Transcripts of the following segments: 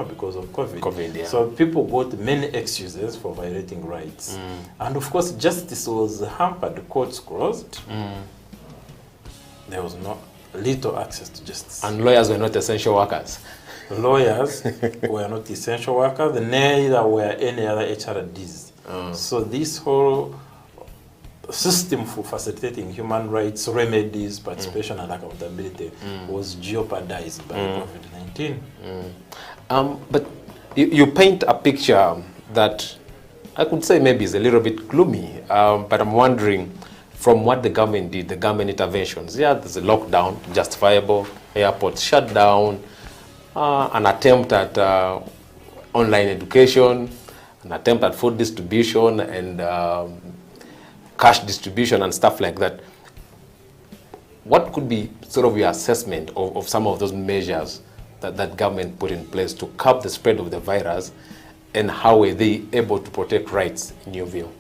because of COVID. COVID, yeah. So people got many excuses for violating rights. And of course, justice was hampered, courts closed. There was little access to justice. And lawyers were not essential workers. Lawyers were not essential workers, neither were any other HRDs. So this whole system for facilitating human rights remedies, participation and accountability was jeopardized by COVID-19. But you paint a picture that I could say maybe is a little bit gloomy, but I'm wondering, from what the government did, the government interventions, yeah, there's a lockdown, justifiable, airports shut down, an attempt at online education, an attempt at food distribution and cash distribution and stuff like that. What could be sort of your assessment of some of those measures that government put in place to curb the spread of the virus, and how were they able to protect rights in your view?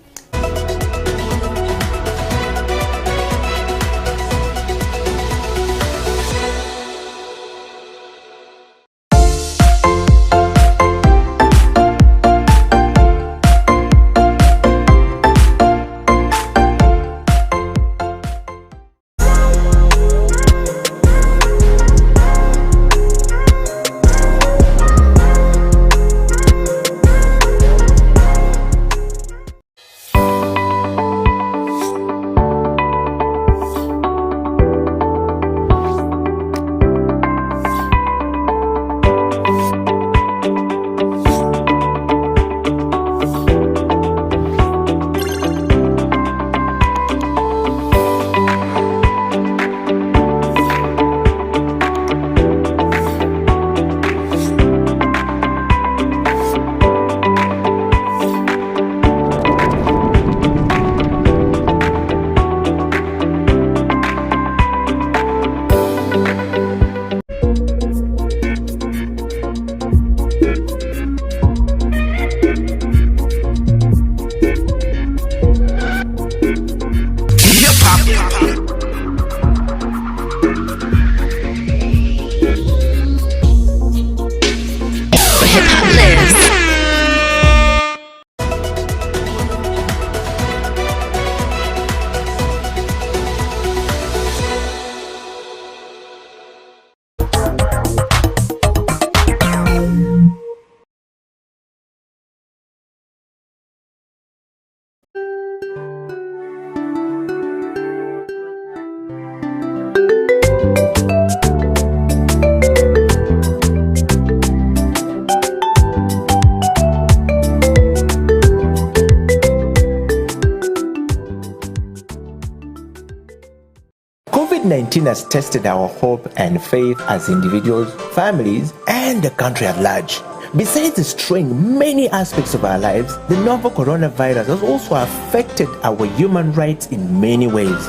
COVID-19 has tested our hope and faith as individuals, families, and the country at large. Besides destroying many aspects of our lives, the novel coronavirus has also affected our human rights in many ways.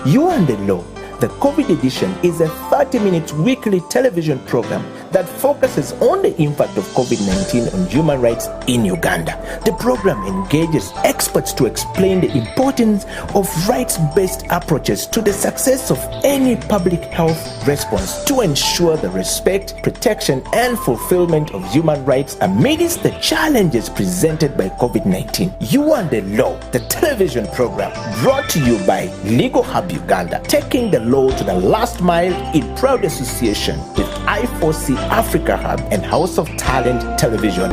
You and the Law, the COVID edition, is a 30-minute weekly television program that focuses on the impact of COVID-19 on human rights in Uganda. The program engages experts to explain the importance of rights-based approaches to the success of any public health response to ensure the respect, protection, and fulfillment of human rights amidst the challenges presented by COVID-19. You and the Law, the television program, brought to you by Legal Hub Uganda, taking the law to the last mile in proud association with I4C Africa Hub and House of Talent Television.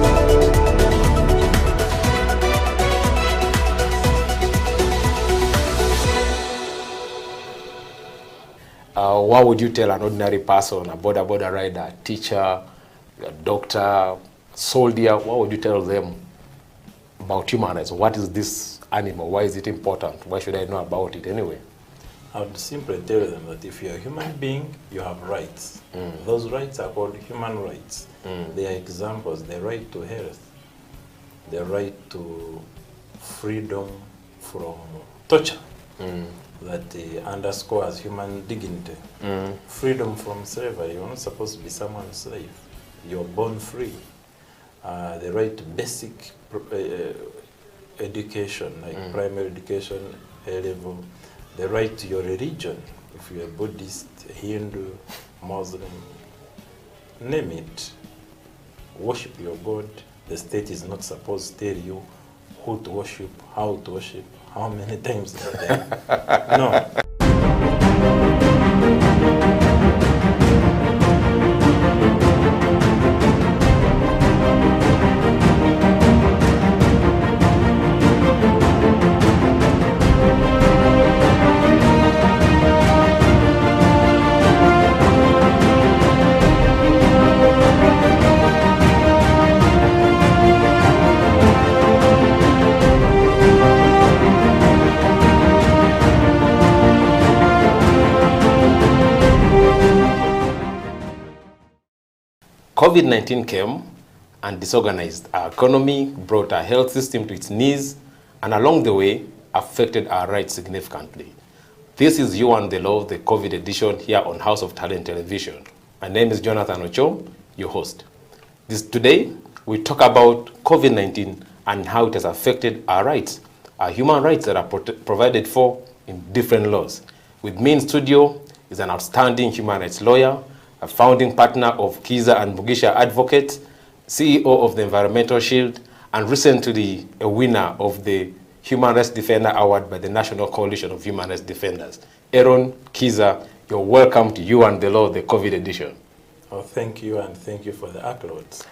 What would you tell an ordinary person, a border rider, a teacher, a doctor, soldier? What would you tell them about human rights? What is this animal? Why is it important? Why should I know about it anyway? I would simply tell them that if you're a human being, you have rights. Those rights are called human rights. They are examples: the right to health, the right to freedom from torture, that underscores human dignity, freedom from slavery. You're not supposed to be someone's slave. You're born free. The right to basic education, like primary education, A-level. The right to your religion, if you're Buddhist, Hindu, Muslim, name it. worship your God. The state is not supposed to tell you who to worship, how many times a day. No. COVID-19 came and disorganized our economy, brought our health system to its knees, and along the way, affected our rights significantly. This is You and the Law, the COVID edition here on House of Talent Television. My name is Jonathan Ocho, your host. Today, we talk about COVID-19 and how it has affected our rights, our human rights that are provided for in different laws. With me in studio is an outstanding human rights lawyer, a founding partner of Kiiza and Mugisha Advocates, CEO of the Environmental Shield, and recently a winner of the Human Rights Defender Award by the National Coalition of Human Rights Defenders. Eron, Kiiza, you're welcome to You and the Law, the COVID edition. Oh, thank you, and thank you for the accolades.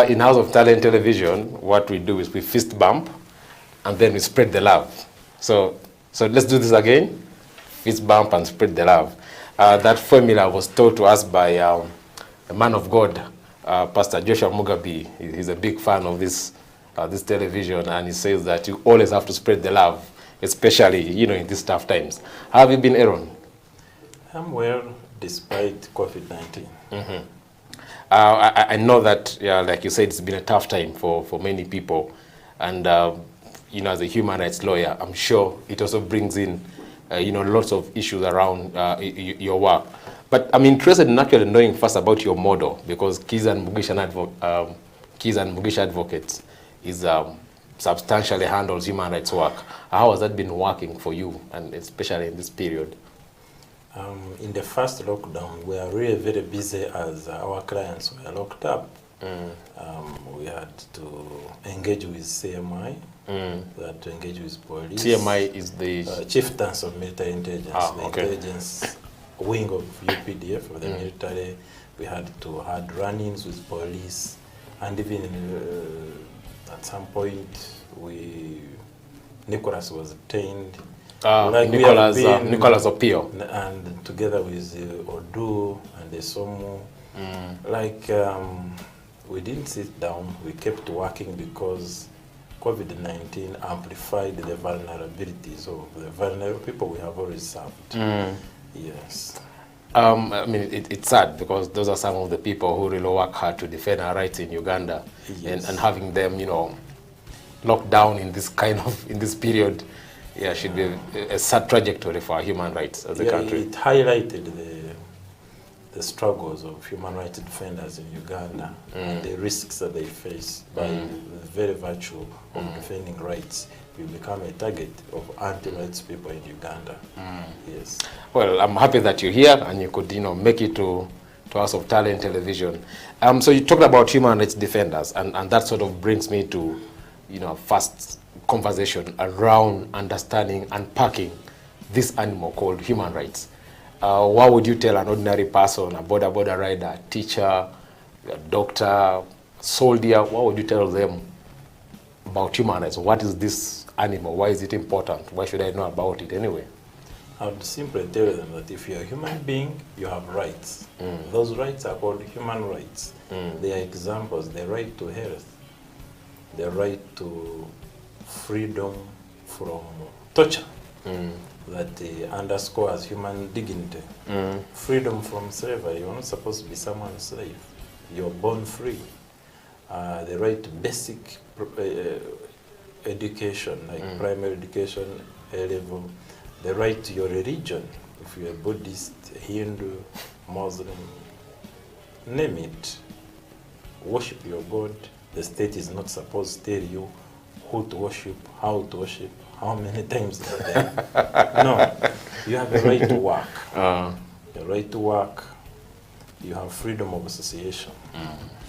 In House of Talent Television, what we do is we fist bump, and then we spread the love. So let's do this again. Fist bump and spread the love. That formula was taught to us by a man of God, Pastor Joshua Mugabe. He's a big fan of this television, and he says that you always have to spread the love, especially in these tough times. How have you been, Eron? I'm well, despite COVID-19. Mm-hmm. I know that, like you said, it's been a tough time for many people, and as a human rights lawyer, I'm sure it also brings in lots of issues around your work. But I'm interested in actually knowing first about your model, because Kiiza and Mugisha Advocates is substantially handles human rights work. How has that been working for you, and especially in this period? In the first lockdown, we are really very busy as our clients were locked up. We had to engage with CMI, we had to engage with police. CMI is the Chieftains of Military Intelligence, the intelligence wing of UPDF of the military. We had to had run-ins with police, and even at some point, Nicholas was detained. Nicholas Opio. And together with Odu and the Somu, we didn't sit down, we kept working because COVID-19 amplified the vulnerabilities of the vulnerable people we have already served. Yes. I mean, it's sad because those are some of the people who really work hard to defend our rights in Uganda, yes. and having them, locked down in this period, should be a sad trajectory for our human rights as a country. It highlighted the struggles of human rights defenders in Uganda and the risks that they face by the very virtue of defending rights. We become a target of anti-rights people in Uganda. Yes. Well, I'm happy that you're here and you could, make it to House of Talent Television. So you talked about human rights defenders, and that sort of brings me to, first conversation around understanding, unpacking this animal called human rights. What would you tell an ordinary person, a border rider, a teacher, a doctor, soldier? What would you tell them about human rights? What is this animal? Why is it important? Why should I know about it anyway? I would simply tell them that if you're a human being, you have rights. Those rights are called human rights. They are examples: the right to health, the right to freedom from torture, that underscores human dignity. Freedom from slavery. You're not supposed to be someone's slave. You're born free. The right to basic education, like primary education, A-level. The right to your religion, if you're a Buddhist, Hindu, Muslim, name it. Worship your God. The state is not supposed to tell you who to worship, how many times a day. No, you have a right to work. The right to work, you have freedom of association.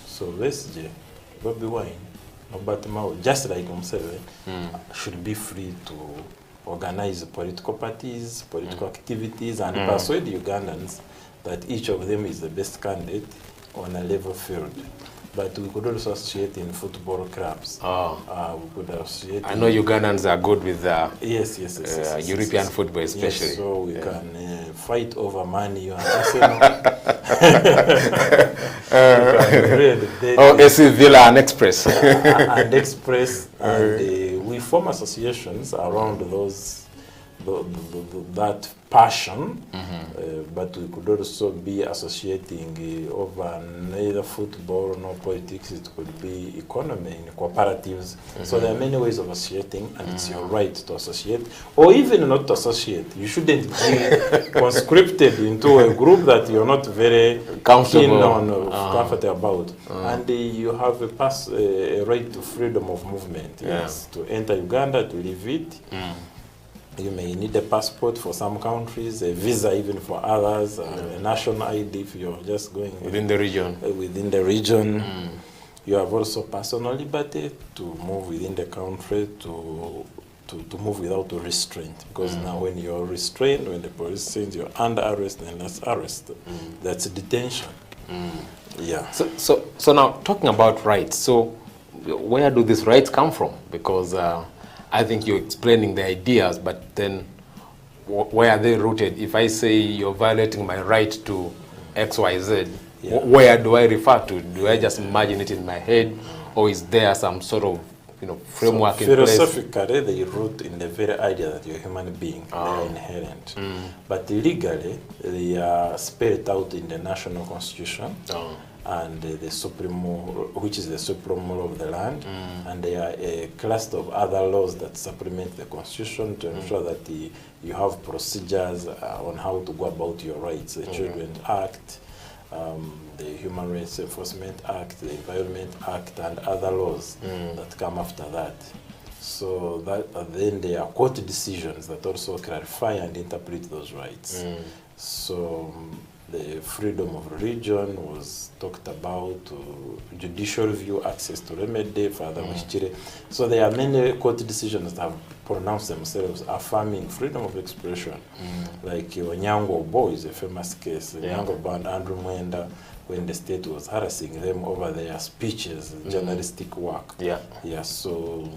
So let's Bobby Wine, Robert Mao, just like Museveni, should be free to organize political parties, political activities, and persuade Ugandans that each of them is the best candidate on a level field. But we could also associate in football clubs. We could associate. I know Ugandans are good with yes, European football, especially. Yes, so we can fight over money and Arsenal. AC Villa and Express. And Express, and we form associations around those, that passion, but we could also be associating over neither football nor politics. It could be economy in cooperatives. So there are many ways of associating, and it's your right to associate, or even not to associate. You shouldn't be conscripted into a group that you're not very keen on, comfortable about. And you have a right to freedom of movement. Yes, to enter Uganda, to leave it. You may need a passport for some countries, a visa even for others, a national ID if you're just going within the region. Within the region. You have also personal liberty to move within the country, to move without restraint. Because now when you're restrained, when the police says you're under arrest, then that's arrest. That's detention. Yeah. So now talking about rights, so where do these rights come from? Because I think you're explaining the ideas, but then where are they rooted? If I say you're violating my right to X, Y, Z, where do I refer to? Do I just imagine it in my head, or is there some sort of framework in place? Philosophically, they root in the very idea that you're a human being. They are inherent. But legally, they are spelled out in the national constitution. And the supremo, which is the supreme law of the land, and there are a cluster of other laws that supplement the constitution to ensure that you have procedures on how to go about your rights. The Children's Act, the Human Rights Enforcement Act, the Environment Act, and other laws that come after that. So that then there are court decisions that also clarify and interpret those rights. So the freedom of religion was talked about, judicial review, access to remedy, Father Mugisha. So there are many court decisions that have pronounced themselves affirming freedom of expression. Like Onyango Bo is a famous case. Onyango banned Andrew Mwenda when the state was harassing them over their speeches, journalistic work. So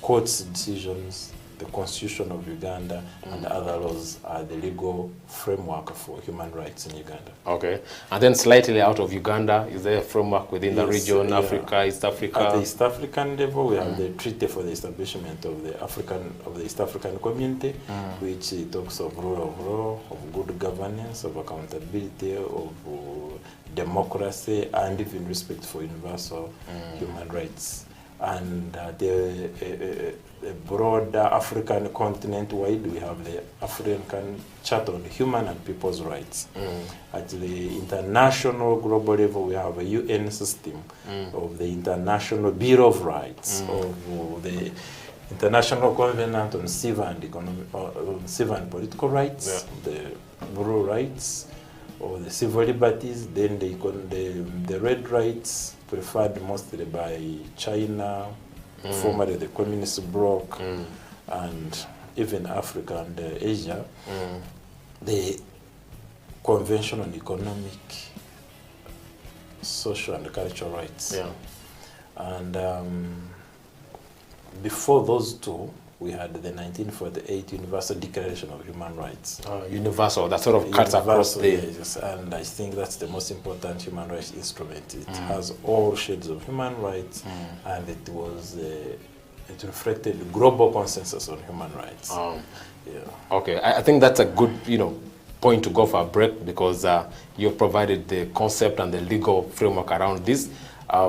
courts' decisions, the Constitution of Uganda, and other laws are the legal framework for human rights in Uganda. Okay. And then slightly out of Uganda, is there a framework within the region, Africa, East Africa? At the East African level, we have the Treaty for the Establishment of the East African Community, which talks of rule of law, of good governance, of accountability, of democracy, and even respect for universal human rights. And the broader African continent-wide, we have the African Charter on Human and People's Rights. At the international global level, we have a UN system of the International Bill of Rights, of the International Covenant on Civil and Political Rights, the rural rights, or the civil liberties, then the red rights, preferred mostly by China, formerly the communist bloc, and even Africa and Asia, the Convention on Economic, Social and Cultural Rights. And before those two, we had the 1948 Universal Declaration of Human Rights. Universal, that sort of cuts across the... Yes, and I think that's the most important human rights instrument. It has all shades of human rights, and it reflected global consensus on human rights. Okay, I think that's a good, point to go for a break, because you've provided the concept and the legal framework around this.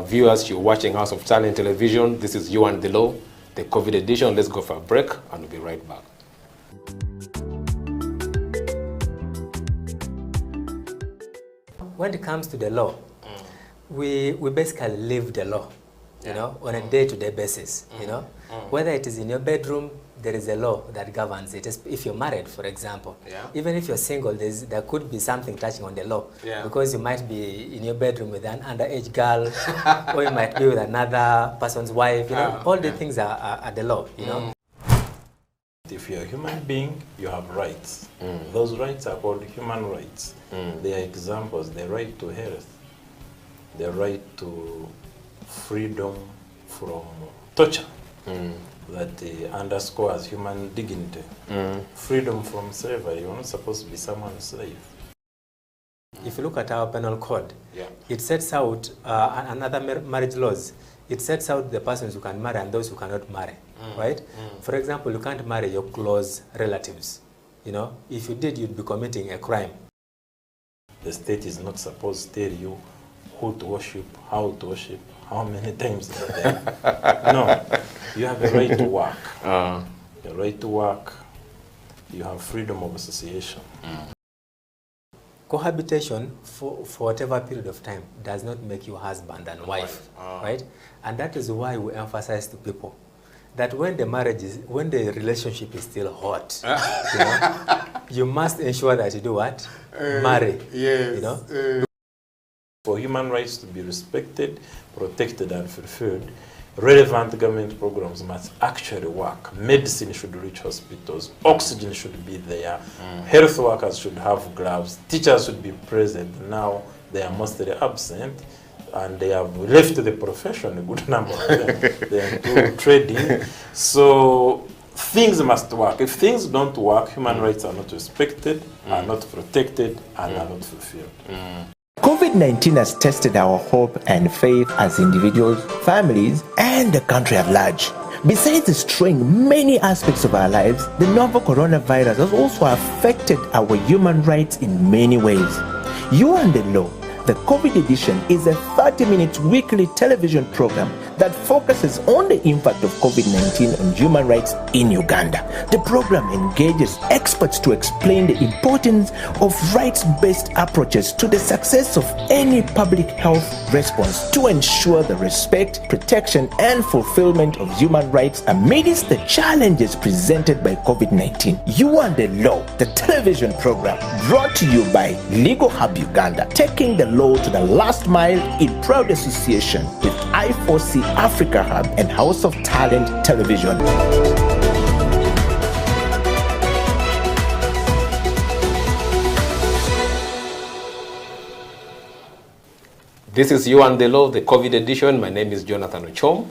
Viewers, you're watching House of Talent Television. This is You and the Law, the COVID edition. Let's go for a break, and we'll be right back. When it comes to the law, we basically live the law. you know, on a day-to-day basis, you know. Whether it is in your bedroom, there is a law that governs it. If you're married, for example, even if you're single, there could be something touching on the law, because you might be in your bedroom with an underage girl, or you might be with another person's wife, you know. All the things are the law, you know. If you're a human being, you have rights. Those rights are called human rights. They are examples: the right to health, the right to freedom from torture, that underscores human dignity. Freedom from slavery. You're not supposed to be someone's slave. If you look at our penal code, it sets out another marriage laws. It sets out the persons who can marry and those who cannot marry, right? For example, you can't marry your close relatives. You know, if you did, you'd be committing a crime. The state is not supposed to tell you who to worship, how to worship, how many times a day. No, you have a right to work. A right to work. You have freedom of association. Cohabitation for whatever period of time does not make you husband and wife, right? And that is why we emphasize to people that when the relationship is still hot, you know, you must ensure that you do what? Marry. Yes. You know? For human rights to be respected, protected, and fulfilled, relevant government programs must actually work. Medicine should reach hospitals, oxygen should be there, health workers should have gloves, teachers should be present. Now they are mostly absent, and they have left the profession, a good number of them. They are into trading. So things must work. If things don't work, human rights are not respected, are not protected, and are not fulfilled. COVID-19 has tested our hope and faith as individuals, families, and the country at large. Besides destroying many aspects of our lives, the novel coronavirus has also affected our human rights in many ways. You and the Law, the COVID edition, is a 30-minute weekly television program that focuses on the impact of COVID-19 on human rights in Uganda. The program engages experts to explain the importance of rights-based approaches to the success of any public health response to ensure the respect, protection, and fulfillment of human rights amidst the challenges presented by COVID-19. You and the Law, the television program, brought to you by Legal Hub Uganda, taking the law to the last mile in proud association with I4C Africa Hub and House of Talent Television. This is You and the Law, the COVID edition. My name is Jonathan Ochom,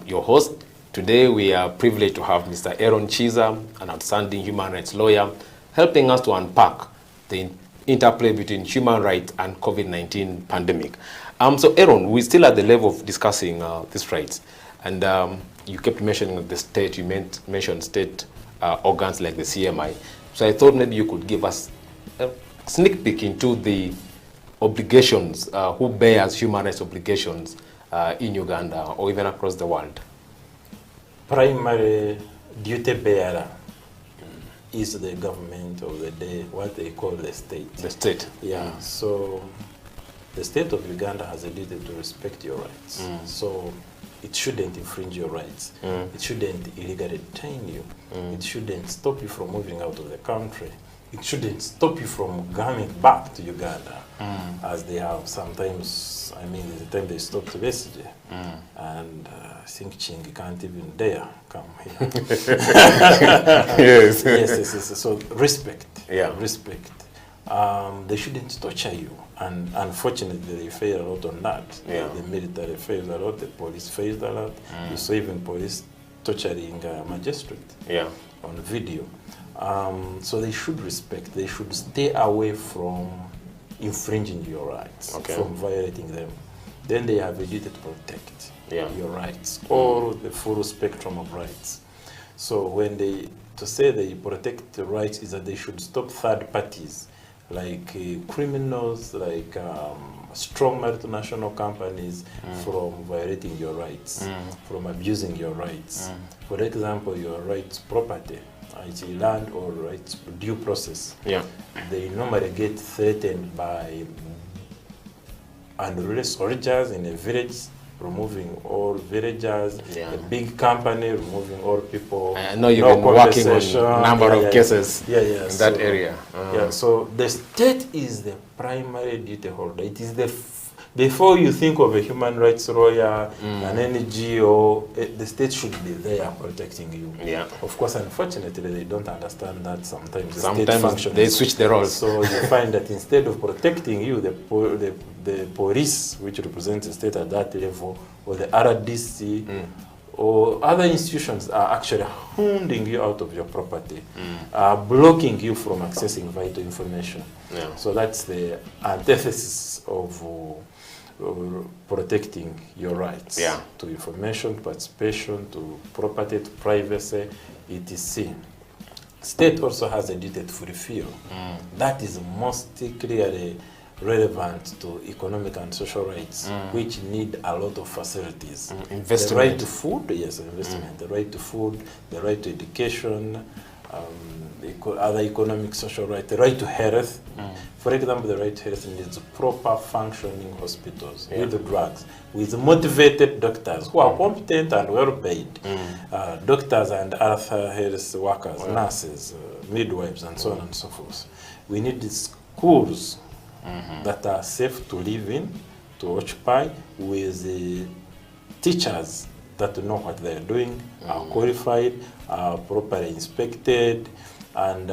your host. Today we are privileged to have Mr. Eron Kiiza, an outstanding human rights lawyer, helping us to unpack the interplay between human rights and COVID-19 pandemic. So Eron, we're still at the level of discussing these rights. And you kept mentioning the state, you mentioned state organs like the CMI. So I thought maybe you could give us a sneak peek into the obligations, who bears human rights obligations in Uganda or even across the world. Primary duty bearer is the government of the day, what they call the state. The state. Yeah, so the state of Uganda has a duty to respect your rights. So it shouldn't infringe your rights. It shouldn't illegally detain you. It shouldn't stop you from moving out of the country. It shouldn't stop you from coming back to Uganda, as they have sometimes. I mean, the time they stopped Besigye, and I think Chingi can't even dare come here. Yes. So respect. Yeah. Respect. They shouldn't torture you, and unfortunately they fail a lot on that. Yeah. The military fails a lot, the police fails a lot. You saw even police torturing a magistrate on video. So they should respect, they should stay away from infringing your rights, from violating them. Then they have a duty to protect your rights, or the full spectrum of rights. So when to say they protect the rights is that they should stop third parties, like criminals, like strong multinational companies from violating your rights, from abusing your rights. For example, your right to property, it's land or right to due process. They normally get threatened by unruly soldiers in a village removing all villagers, a big company removing all people. I know you've been working on a number of cases in that area. Yeah, so the state is the primary duty holder. It is before you think of a human rights lawyer, an NGO, the state should be there protecting you. Yeah. Of course, unfortunately, they don't understand that sometimes. Sometimes they switch the roles. So you find that instead of protecting you, the police, which represents the state at that level, or the RDC, or other institutions are actually hounding you out of your property, blocking you from accessing vital information. Yeah. So that's the antithesis of protecting your rights to information, participation, to property, to privacy, etc. State also has a duty to fulfill. That is most clearly relevant to economic and social rights, which need a lot of facilities. Investment. The right to food, yes, investment. The right to food, the right to education, other economic, social rights, the right to health. For example, the right to health needs proper functioning hospitals with drugs, with motivated doctors who are competent and well paid, doctors and other health workers, nurses, midwives, and so on and so forth. We need schools that are safe to live in, to occupy, with teachers that know what they're doing, are qualified, are properly inspected, and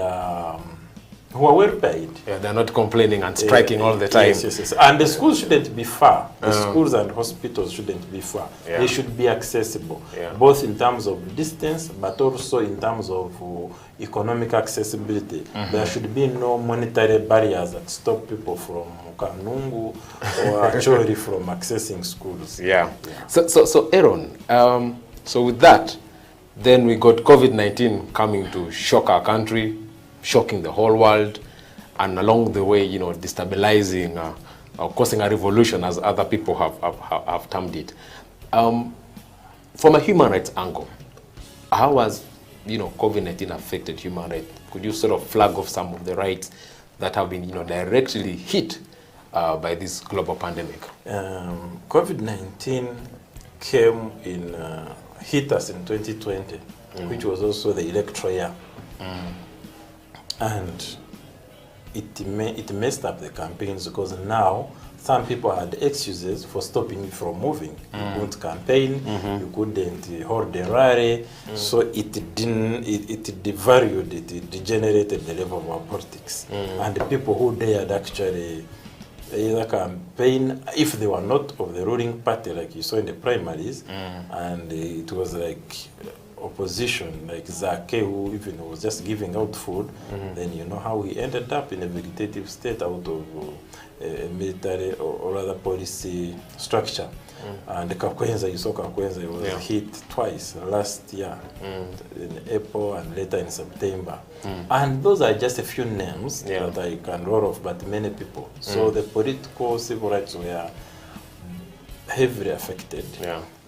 who are well paid. Yeah, they're not complaining and striking all the time. Yes. And the schools shouldn't be far. The schools and hospitals shouldn't be far. They should be accessible, both in terms of distance, but also in terms of economic accessibility. There should be no monetary barriers that stop people from Kanungu or Achori from accessing schools. So Eron, so with that, then we got COVID-19 coming to shock our country, shocking the whole world, and along the way, destabilizing or causing a revolution, as other people have termed it. From a human rights angle, how has COVID-19 affected human rights? Could you sort of flag off some of the rights that have been directly hit by this global pandemic? COVID-19 came hit us in 2020, which was also the electoral year. And it messed up the campaigns, because now some people had excuses for stopping you from moving. You couldn't campaign, you couldn't hold a rally, so it devalued, it degenerated the level of our politics. And the people who dared actually either campaign, if they were not of the ruling party, like you saw in the primaries, and it was like opposition, like Zake, who even was just giving out food, then you know how he ended up in a vegetative state out of a military or other policy structure. And Kakwenza, you saw Kakwenza, it was hit twice last year, in April and later in September. And those are just a few names that I can roll off, but many people. So the political, civil rights were heavily affected.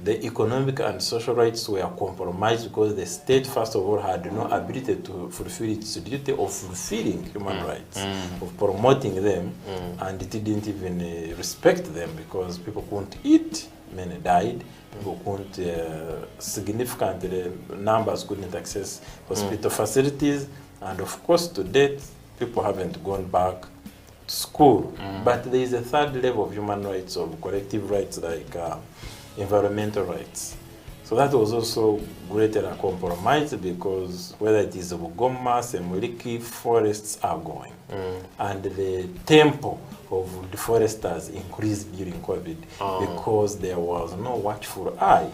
The economic and social rights were compromised because the state, first of all, had no ability to fulfill its duty of fulfilling human rights, of promoting them, and it didn't even respect them, because people couldn't eat, many died, people couldn't, significant numbers couldn't access hospital facilities, and of course, to date, people haven't gone back to school. But there is a third level of human rights, of collective rights, like environmental rights. So that was also greatly compromised, because whether it is Bugoma, Semuliki, forests are going. And the tempo of the foresters increased during COVID because there was no watchful eye.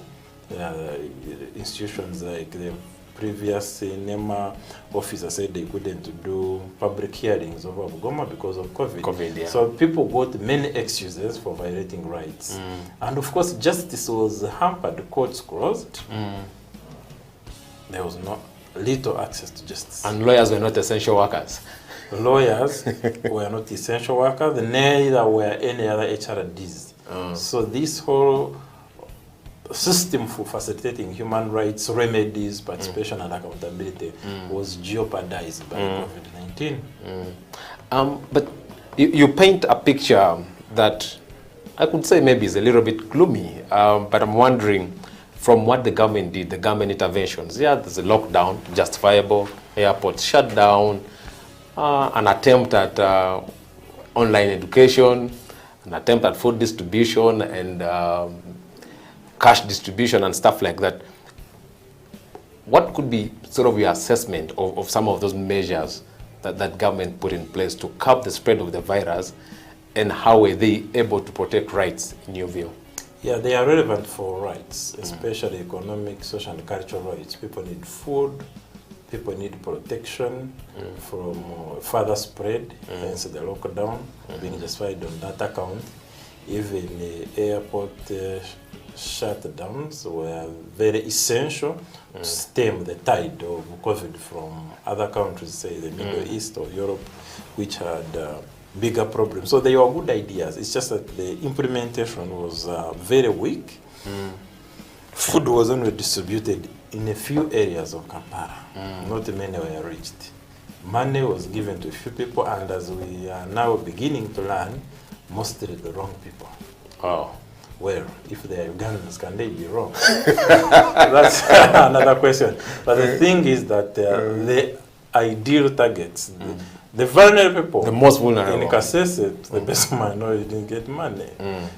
Institutions like the previous NEMA officer said they couldn't do public hearings over Bugoma because of COVID. So people got many excuses for violating rights. And of course, justice was hampered, courts closed. There was little access to justice. And lawyers were not essential workers. Lawyers were not essential workers, neither were any other HRDs. So this whole system for facilitating human rights remedies, participation and accountability was jeopardized by COVID-19. But you paint a picture that I could say maybe is a little bit gloomy, but I'm wondering, from what the government did, the government interventions, yeah, there's a lockdown, justifiable, airports shut down, an attempt at online education, an attempt at food distribution and cash distribution and stuff like that. What could be sort of your assessment of some of those measures that government put in place to curb the spread of the virus, and how were they able to protect rights in your view? Yeah, they are relevant for rights, especially economic, social and cultural rights. People need food, people need protection from further spread, hence the lockdown being justified on that account. Even airport shutdowns were very essential to stem the tide of COVID from other countries, say the Middle East or Europe, which had bigger problems. So they were good ideas. It's just that the implementation was very weak. Food was only distributed in a few areas of Kampala. Not many were reached. Money was given to a few people, and as we are now beginning to learn, mostly the wrong people. Oh. Well, if they are Ugandans, can they be wrong? That's another question. But the thing is that the ideal targets, the vulnerable people, the most vulnerable, in Kasese, the best minority didn't get money.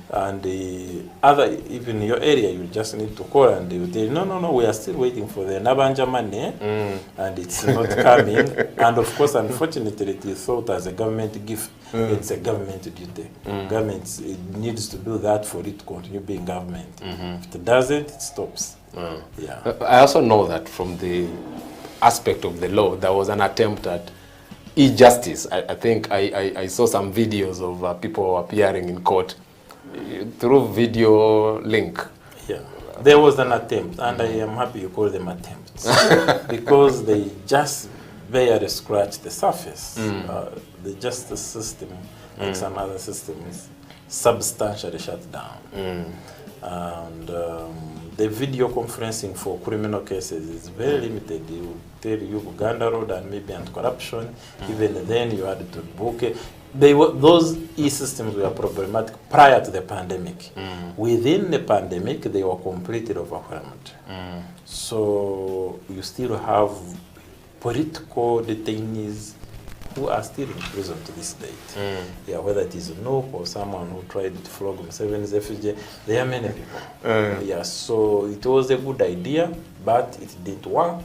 And the other, even in your area, you just need to call and they will tell you, no, we are still waiting for the Nabanja money, and it's not coming. And of course, unfortunately, it is thought as a government gift. It's a government duty. Government needs to do that for it to continue being government. If it doesn't, it stops. Yeah. I also know that from the aspect of the law, there was an attempt at e-justice. I think I saw some videos of people appearing in court through video link. Yeah, there was an attempt, and I am happy you call them attempts because they just barely scratched the surface. The justice system, like some other systems, substantially shut down. And the video conferencing for criminal cases is very limited. It will tell you Uganda Road and maybe anti-corruption. Even then you had to book it. Those e-systems were problematic prior to the pandemic. Within the pandemic, they were completely overwhelmed. So you still have political detainees who are still in prison to this date. Yeah, whether it is Nook or someone who tried to flog Museveni's effigy, there are many people. Yeah, so it was a good idea, but it didn't work.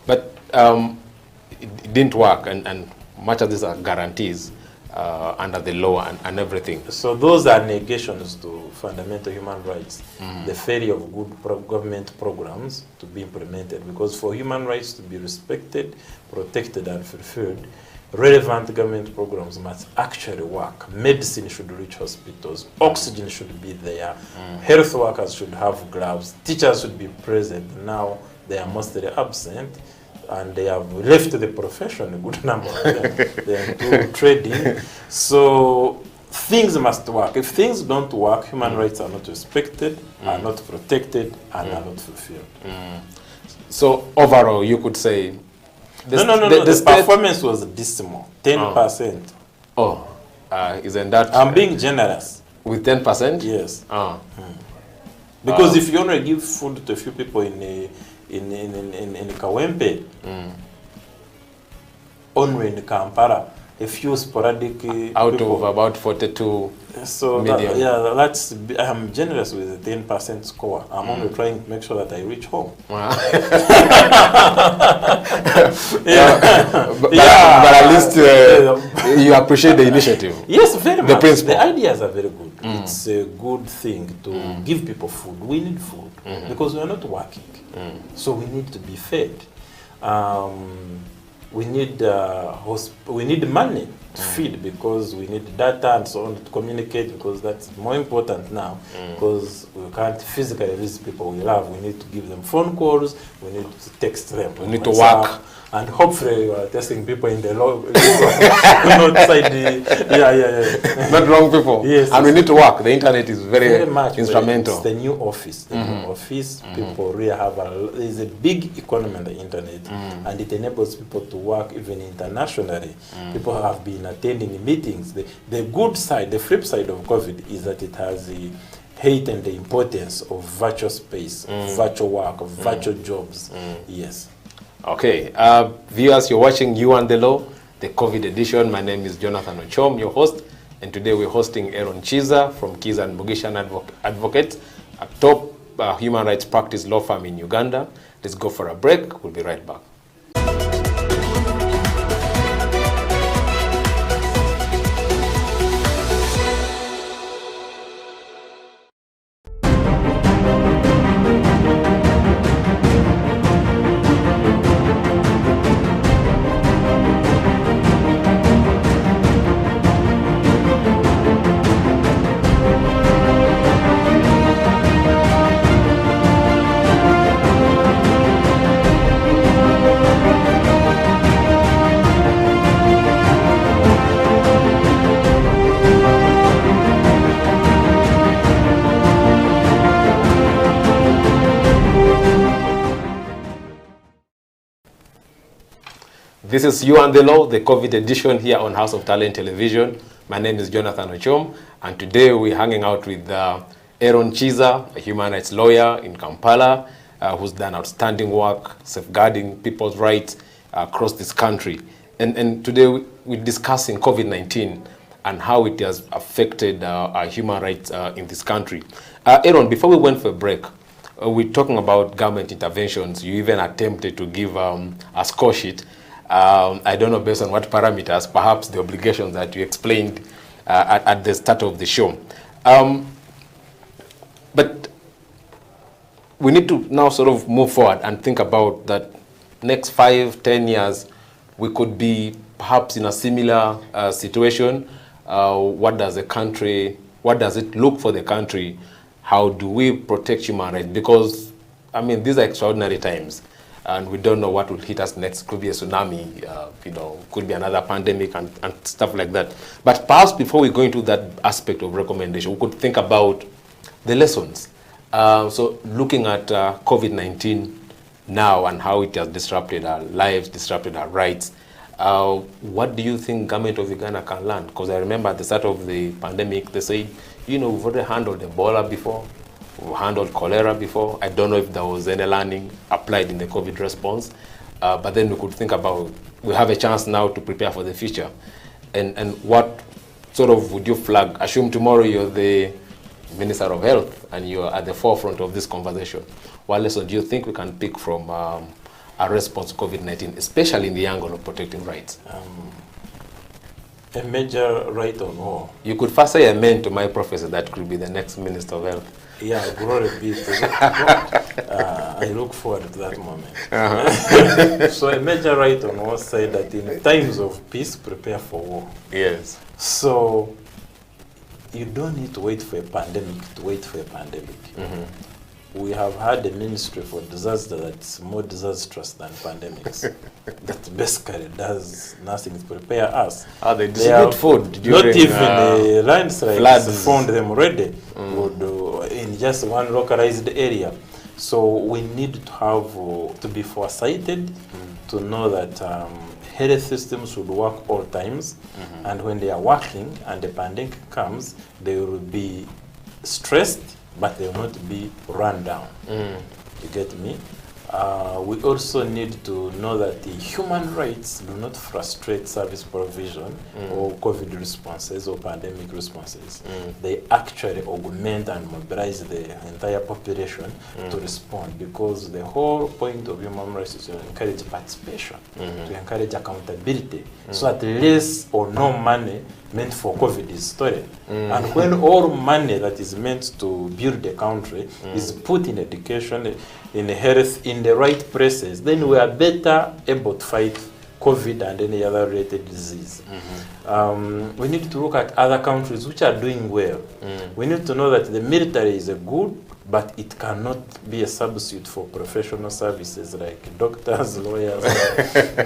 But it didn't work, and much of these are guarantees under the law and everything. So those are negations to fundamental human rights. The failure of good government programs to be implemented, because for human rights to be respected, protected and fulfilled, relevant government programs must actually work. Medicine should reach hospitals, oxygen should be there, health workers should have gloves, teachers should be present. Now they are mostly absent, and they have left the profession, a good number of them. They are into trading. So things must work. If things don't work, human rights are not respected, are not protected, and are not fulfilled. So overall, you could say... The performance was dismal, 10%. Isn't that... I'm being generous. With 10%? Yes. Because if you only give food to a few people in Kawempe, only in Kampala, a few sporadic out people. of about 42 so million. I'm generous with the 10% score. I'm only trying to make sure that I reach home. But at least you appreciate the initiative. Yes, very much. The principle. The ideas are very good. It's a good thing to give people food. We need food because we are not working. So we need to be fed. We need money to feed, because we need data and so on to communicate, because that's more important now, because we can't physically visit people we love. We need to give them phone calls, we need to text them. We need to work. And hopefully you are testing people in the outside not wrong people. Yes. And we need to work. The internet is very much instrumental. It's the new office. The new office, people really have there's a big economy on the internet, and it enables people to work even internationally. People have been attending meetings. The good side, the flip side of COVID is that it has heightened the importance of virtual space, virtual work, of virtual jobs. Yes. Okay. Viewers, you're watching You and the Law, the COVID edition. My name is Jonathan Ochom, your host. And today we're hosting Eron Kiiza from Kiiza and Mugisha Advocates, a top human rights practice law firm in Uganda. Let's go for a break. We'll be right back. This is You and the Law, the COVID edition here on House of Talent Television. My name is Jonathan Ochom, and today we're hanging out with Eron Kiiza, a human rights lawyer in Kampala, who's done outstanding work safeguarding people's rights across this country. And today we're discussing COVID-19 and how it has affected our human rights in this country. Eron, before we went for a break, we're talking about government interventions. You even attempted to give a score sheet. I don't know based on what parameters, perhaps the obligations that you explained at the start of the show. But we need to now sort of move forward and think about that next 5-10 years, we could be perhaps in a similar situation. What does it look for the country? How do we protect human rights? Because, I mean, these are extraordinary times. And we don't know what will hit us next. Could be a tsunami, could be another pandemic and stuff like that. But perhaps before we go into that aspect of recommendation, we could think about the lessons. So looking at COVID-19 now and how it has disrupted our lives, disrupted our rights, what do you think government of Uganda can learn? Because I remember at the start of the pandemic, they said, we've already handled Ebola before. We handled cholera before. I don't know if there was any learning applied in the COVID response, but then we could think about, we have a chance now to prepare for the future. And what sort of would you flag? Assume tomorrow you're the Minister of Health and you're at the forefront of this conversation. What lesson do you think we can pick from a response to COVID-19, especially in the angle of protecting rights? A major right on war. You could first say amen to my prophecy that could be the next Minister of Health. Yeah, glory be to God. I look forward to that moment. So a major right on war said that in times of peace, prepare for war. Yes. So you don't need to wait for a pandemic to wait for a pandemic. We have had a ministry for disaster that's more disastrous than pandemics. That basically does nothing to prepare us. They distribute food during, not even landslides found them already in just one localized area. So we need to have to be foresighted to know that health systems should work all times, and when they are working and the pandemic comes, they will be stressed, but they will not be run down. You get me? We also need to know that the human rights do not frustrate service provision or COVID responses or pandemic responses. They actually augment and mobilize the entire population to respond, because the whole point of human rights is to encourage participation, to encourage accountability, so that less or no money meant for COVID is stolen. And when all money that is meant to build the country is put in education, in health, in the right places, then we are better able to fight COVID and any other related disease. We need to look at other countries which are doing well. We need to know that the military is a good, but it cannot be a substitute for professional services like doctors, lawyers,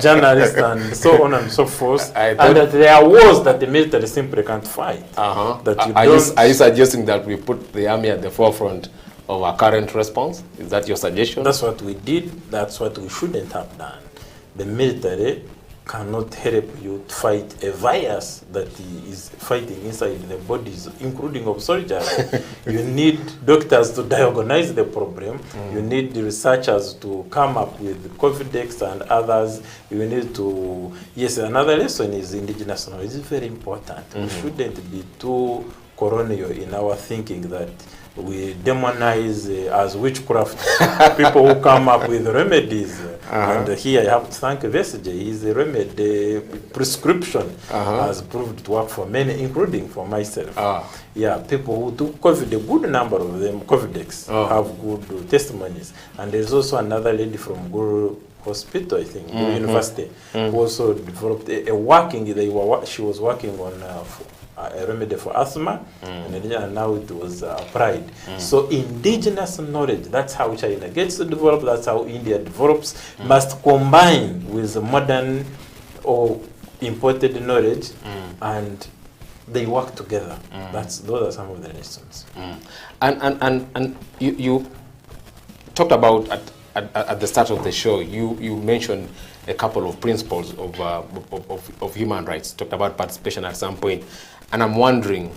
journalists, and so on and so forth. And that there are wars that the military simply can't fight. Are you suggesting that we put the army at the forefront of our current response? Is that your suggestion? That's what we did. That's what we shouldn't have done. The military cannot help you to fight a virus that is fighting inside the bodies, including of soldiers. You need doctors to diagnose the problem. You need the researchers to come up with Covidex and others. You need to, yes, another lesson is indigenous knowledge. It's very important. We shouldn't be too colonial in our thinking that we demonize as witchcraft people who come up with remedies. And here I have to thank Vesige. His remedy prescription has proved to work for many, including for myself. Yeah, people who took COVID, a good number of them, Covidex, have good testimonies. And there's also another lady from Guru Hospital, I think, Guru University, who also developed she was working on a remedy for asthma, and now it was applied. So indigenous knowledge, that's how China gets to develop, that's how India develops, must combine with modern or imported knowledge, and they work together. Those are some of the lessons. And you talked about at the start of the show, you mentioned a couple of principles of human rights, talked about participation at some point. And I'm wondering,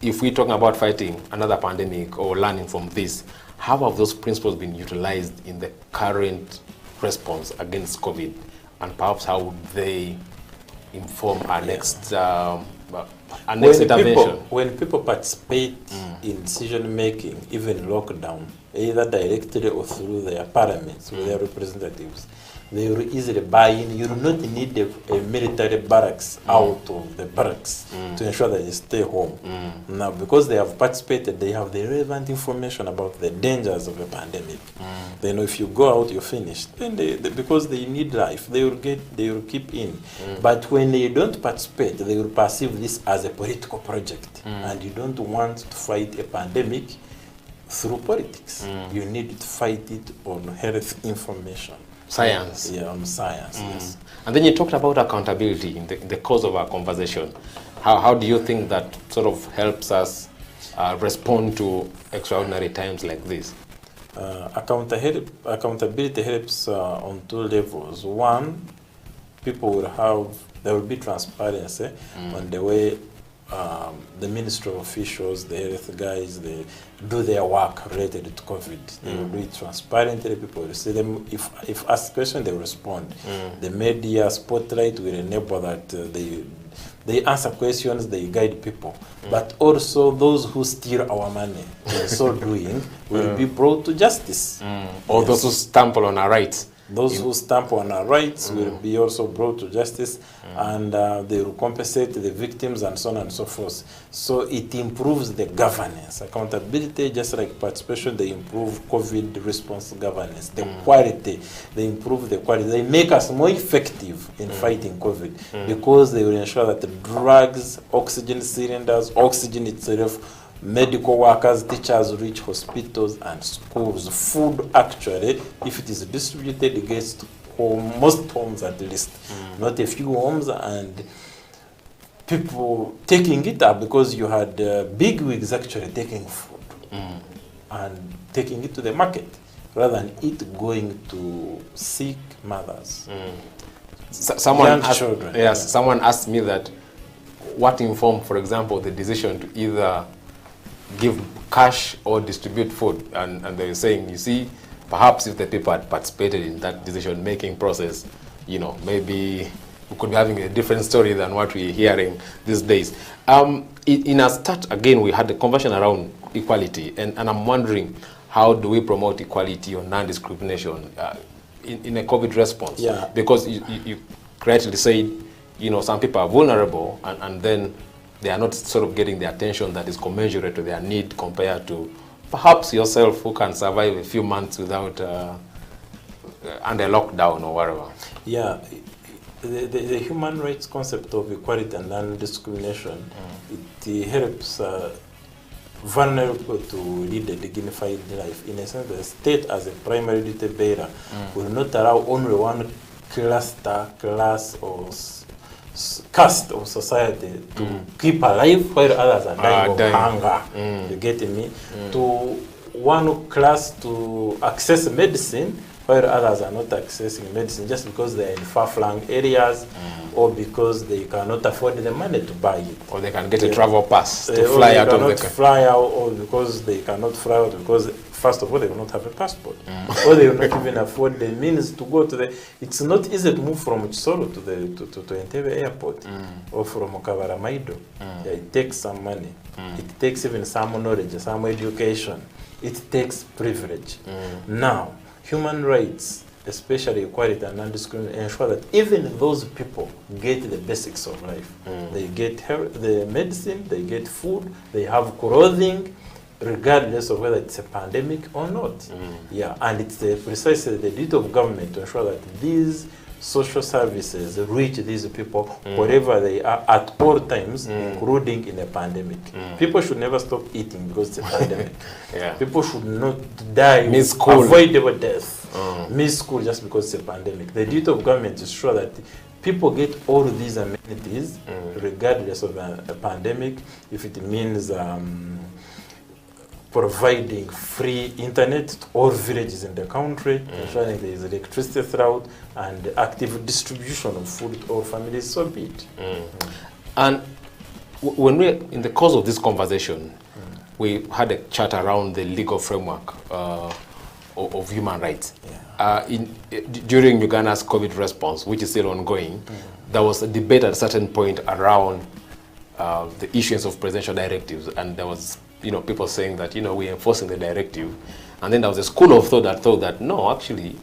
if we're talking about fighting another pandemic or learning from this, how have those principles been utilized in the current response against COVID? And perhaps how would they inform our next intervention? When people participate in decision making, even lockdown, either directly or through their parliaments, with their representatives, they will easily buy in. You do not need a military barracks out of the barracks to ensure that they stay home. Now, because they have participated, they have the relevant information about the dangers of a pandemic. They know if you go out, you're finished. Then because they need life, they will keep in. But when they don't participate, they will perceive this as a political project. And you don't want to fight a pandemic through politics. You need to fight it on health information. Science. Yeah, on science, yes. And then you talked about accountability in the course of our conversation. How do you think that sort of helps us respond to extraordinary times like this? Accountability helps on two levels. One, there will be transparency on the way the ministry officials, the health guys, they do their work related to COVID. They will do it transparently. People will see them. If asked questions, they will respond. The media spotlight will enable that they answer questions, they guide people. But also those who steal our money in so doing will be brought to justice. Or those who stumble on our rights. Those who stamp on our rights will be also brought to justice, and they will compensate the victims and so on and so forth. So it improves the governance. Accountability, just like participation, they improve COVID response governance. The quality, they improve the quality. They make us more effective in fighting COVID because they will ensure that the drugs, oxygen cylinders, oxygen itself, medical workers, teachers reach hospitals and schools. Food, actually, if it is distributed, gets to most homes at least, not a few homes, and people taking it up because you had big wigs actually taking food and taking it to the market rather than it going to sick mothers. Someone asked, children. Yes, someone asked me that what informed, for example, the decision to either give cash or distribute food, and they were saying, you see, perhaps if the people had participated in that decision-making process, maybe we could be having a different story than what we're hearing these days. In our start, again, we had a conversation around equality, and I'm wondering, how do we promote equality or non-discrimination in a COVID response? Yeah. Because you correctly said, some people are vulnerable, and then they are not sort of getting the attention that is commensurate to their need compared to perhaps yourself, who can survive a few months without under lockdown or whatever. Yeah, the human rights concept of equality and non-discrimination, it helps vulnerable to lead a dignified life. In a sense, the state as a primary duty bearer will not allow only one cluster, class, or caste of society to keep alive while others are dying of hunger. You get me? To one class to access medicine while others are not accessing medicine just because they are in far-flung areas or because they cannot afford the money to buy it. Or they can get a travel pass to Or fly they out of the cannot country. fly out, or because they cannot fly out because, first of all, they will not have a passport. Or they will not even afford the means to go to the... It's not easy to move from Chisoro to Entebbe airport or from Kabaramaido. Yeah, it takes some money. It takes even some knowledge, some education. It takes privilege. Now, human rights, especially equality and non-discrimination, ensure that even those people get the basics of life. They get the medicine, they get food, they have clothing, regardless of whether it's a pandemic or not. Yeah, and it's precisely the duty of government to ensure that these social services reach these people wherever they are at all times, including in a pandemic. People should never stop eating because it's a pandemic. People should not die Miss school. avoidable death. Miss school just because it's a pandemic. The duty of government is sure that people get all these amenities regardless of a pandemic. If it means providing free internet to all villages in the country, ensuring there is electricity throughout, and active distribution of food to all families, so be it. And when we, in the course of this conversation, we had a chat around the legal framework of human rights. During Uganda's COVID response, which is still ongoing, there was a debate at a certain point around the issuance of presidential directives, and there was people saying that, we're enforcing the directive. And then there was a school of thought that no, actually,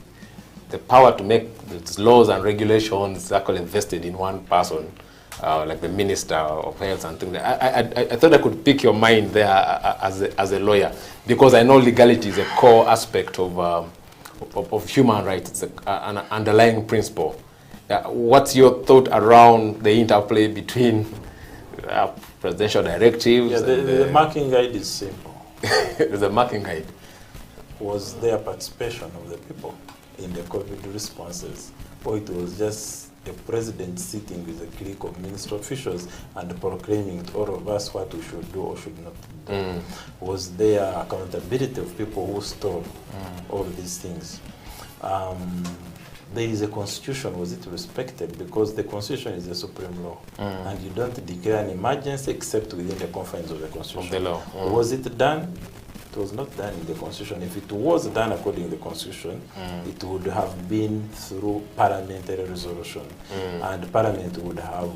the power to make these laws and regulations is actually vested in one person, like the Minister of Health and things. I thought I could pick your mind there as a lawyer, because I know legality is a core aspect of human rights. It's an underlying principle. What's your thought around the interplay between presidential directives? The marking guide is simple. The marking guide was their participation of the people in the COVID responses, or it was just the president sitting with a clique of ministry officials and proclaiming to all of us what we should do or should not do? Was there accountability of people who stole all these things? There is a constitution, was it respected? Because the constitution is the supreme law, and you don't declare an emergency except within the confines of the constitution. Of the law. Was it done? It was not done in the constitution. If it was done according to the constitution, it would have been through parliamentary resolution, and parliament would have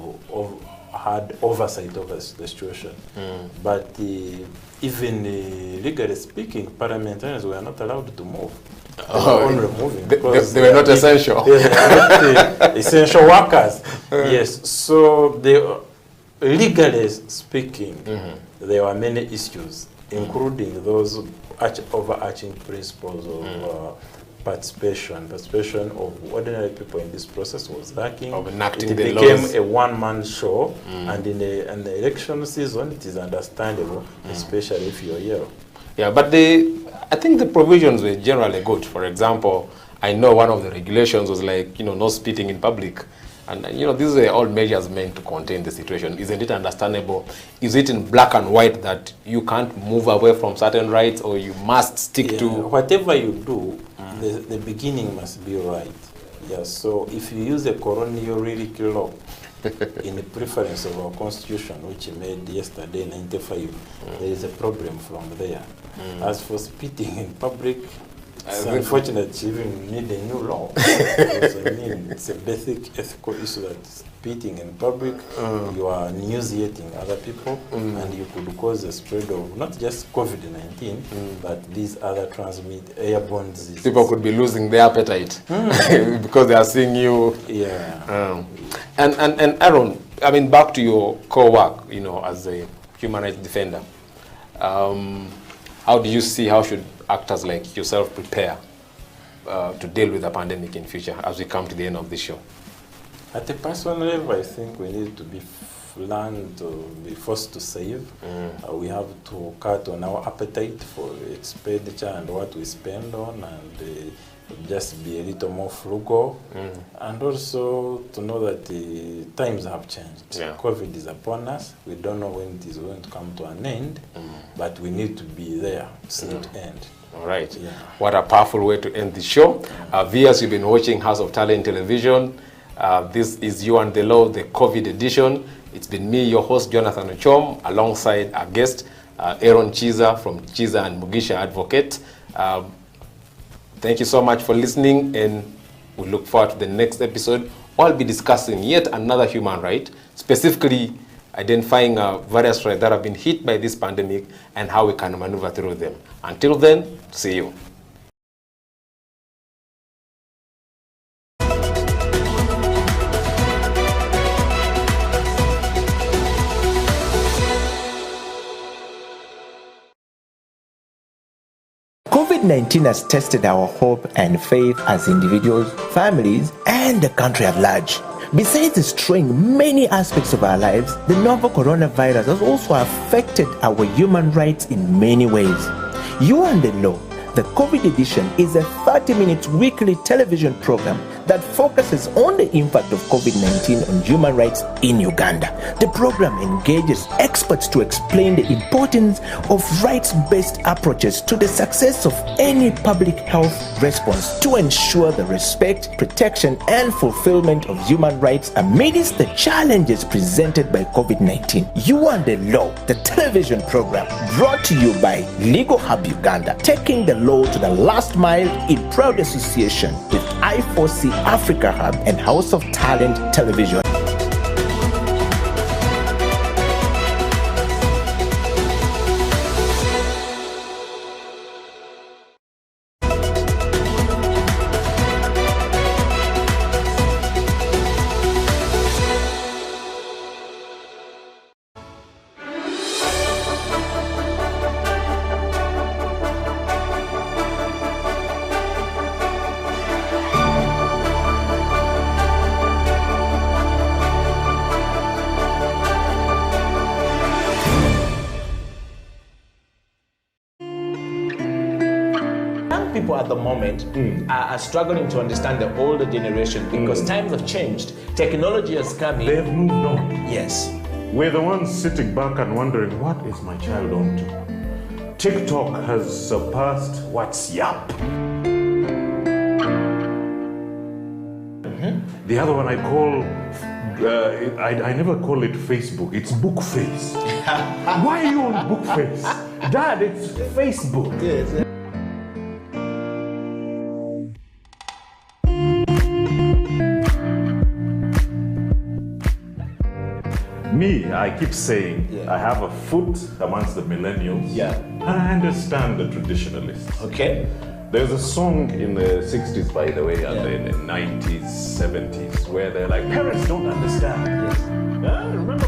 had oversight over the situation. But even legally speaking, parliamentarians were not allowed to move. They were not essential. They were not essential workers. Yes. So legally speaking, there were many issues, including those overarching principles of participation of ordinary people in this process was lacking. Of enacting it the became laws. a one-man show, and in the election season, it is understandable, especially if you're yellow. Yeah, but I think the provisions were generally good. For example, I know one of the regulations was like, no spitting in public. And, these are all measures meant to contain the situation. Isn't it understandable? Is it in black and white that you can't move away from certain rights, or you must stick to... Whatever you do, the beginning must be right. Yeah, so if you use a colonial religious law in the preference of our constitution, which you made yesterday, 95, there is a problem from there. As for spitting in public, it's unfortunate you even need a new law. Because, it's a basic ethical issue that spitting in public, you are nauseating other people, and you could cause a spread of not just COVID-19, but these other airborne diseases. People could be losing their appetite because they are seeing you. Yeah. And Eron, back to your core work, as a human rights defender. How do you see, how should actors like yourself prepare to deal with the pandemic in future as we come to the end of this show? At a personal level, I think we need to learn to be forced to save. We have to cut on our appetite for expenditure and what we spend on, and just be a little more frugal, and also to know that the times have changed. COVID is upon us. We don't know when it is going to come to an end, but we need to be there to see it end. All right. Yeah. What a powerful way to end the show. Viewers, you've been watching House of Talent Television. This is You and the Law, the COVID edition. It's been me, your host, Jonathan Ochom, alongside our guest, Eron Kiiza from Kiiza and Mugisha Advocate. Thank you so much for listening, and we look forward to the next episode. I'll be discussing yet another human right, specifically identifying various rights that have been hit by this pandemic and how we can maneuver through them. Until then, see you. COVID-19 has tested our hope and faith as individuals, families, and the country at large. Besides destroying many aspects of our lives, the novel coronavirus has also affected our human rights in many ways. You and the Law, the COVID edition, is a 30-minute weekly television program that focuses on the impact of COVID-19 on human rights in Uganda. The program engages experts to explain the importance of rights-based approaches to the success of any public health response to ensure the respect, protection, and fulfillment of human rights amidst the challenges presented by COVID-19. You and the Law, the television program, brought to you by Legal Hub Uganda, taking the law to the last mile in proud association with I4C Africa Hub and House of Talent Television. People at the moment are struggling to understand the older generation because times have changed. Technology has come in. They've moved on. Yes. We're the ones sitting back and wondering, what is my child on to? TikTok has surpassed WhatsApp. The other one I call, I never call it Facebook, it's Bookface. Why are you on Bookface? Dad, it's Facebook. Yes. Me, I keep saying, I have a foot amongst the millennials. Yeah. And I understand the traditionalists. Okay. There's a song in the 60s, by the way, and in the 90s, 70s, where they're like, parents don't understand. Yes. Remember